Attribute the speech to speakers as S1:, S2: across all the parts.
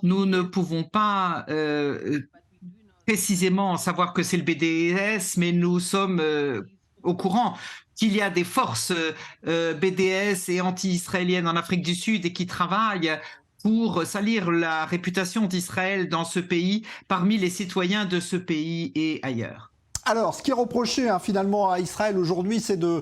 S1: Nous ne pouvons pas précisément savoir que c'est le BDS, mais nous sommes au courant qu'il y a des forces BDS et anti-israéliennes en Afrique du Sud et qui travaillent pour salir la réputation d'Israël dans ce pays, parmi les citoyens de ce pays et ailleurs.
S2: Alors, ce qui est reproché finalement à Israël aujourd'hui, c'est de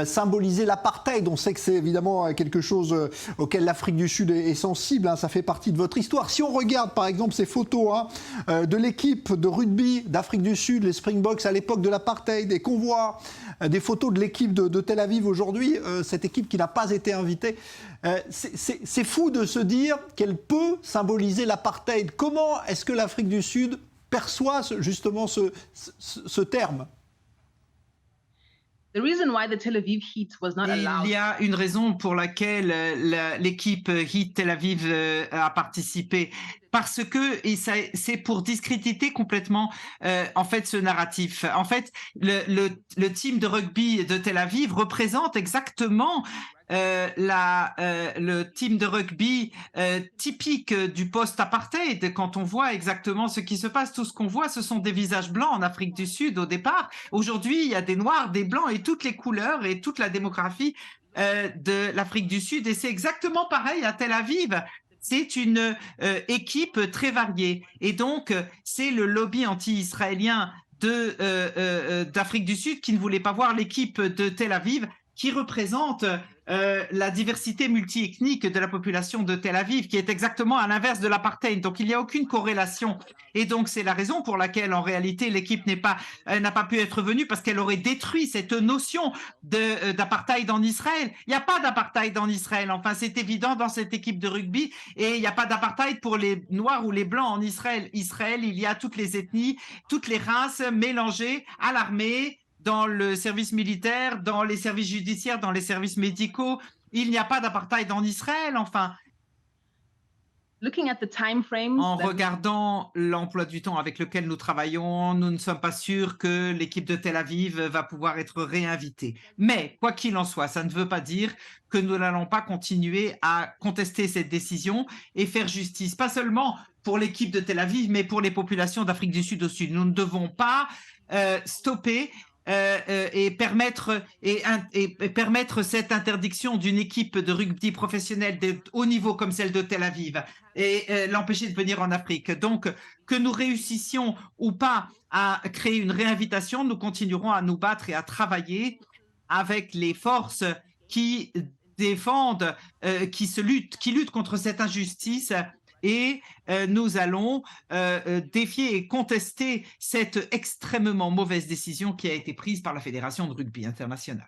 S2: symboliser l'apartheid. On sait que c'est évidemment quelque chose auquel l'Afrique du Sud est sensible, hein, ça fait partie de votre histoire. Si on regarde par exemple ces photos de l'équipe de rugby d'Afrique du Sud, les Springboks à l'époque de l'apartheid, et qu'on voit des photos de l'équipe de Tel Aviv aujourd'hui, cette équipe qui n'a pas été invitée, c'est fou de se dire qu'elle peut symboliser l'apartheid. Comment est-ce que l'Afrique du Sud perçoit justement ce terme?
S1: Il y a une raison pour laquelle l'équipe Heat Tel Aviv a participé. Parce que, et c'est pour discréditer complètement en fait ce narratif. En fait, le team de rugby de Tel Aviv représente exactement le team de rugby typique du post-apartheid. Quand on voit exactement ce qui se passe, tout ce qu'on voit, ce sont des visages blancs en Afrique du Sud au départ. Aujourd'hui, il y a des noirs, des blancs et toutes les couleurs et toute la démographie de l'Afrique du Sud. Et c'est exactement pareil à Tel Aviv. C'est une équipe très variée. Et donc, c'est le lobby anti-israélien d'Afrique du Sud qui ne voulait pas voir l'équipe de Tel Aviv qui représente la diversité multiethnique de la population de Tel Aviv, qui est exactement à l'inverse de l'apartheid. Donc, il n'y a aucune corrélation. Et donc, c'est la raison pour laquelle, en réalité, l'équipe n'a pas pu être venue, parce qu'elle aurait détruit cette notion d'apartheid en Israël. Il n'y a pas d'apartheid en Israël. Enfin, c'est évident dans cette équipe de rugby. Et il n'y a pas d'apartheid pour les Noirs ou les Blancs en Israël. Israël, il y a toutes les ethnies, toutes les races mélangées à l'armée, dans le service militaire, dans les services judiciaires, dans les services médicaux. Il n'y a pas d'apartheid en Israël, enfin. En regardant l'emploi du temps avec lequel nous travaillons, nous ne sommes pas sûrs que l'équipe de Tel Aviv va pouvoir être réinvitée. Mais, quoi qu'il en soit, ça ne veut pas dire que nous n'allons pas continuer à contester cette décision et faire justice, pas seulement pour l'équipe de Tel Aviv, mais pour les populations d'Afrique du Sud au Sud. Nous ne devons pas stopper et permettre cette interdiction d'une équipe de rugby professionnelle de haut niveau comme celle de Tel Aviv et l'empêcher de venir en Afrique. Donc, que nous réussissions ou pas à créer une réinvitation, nous continuerons à nous battre et à travailler avec les forces qui défendent, qui luttent contre cette injustice. Et nous allons défier et contester cette extrêmement mauvaise décision qui a été prise par la Fédération de rugby internationale.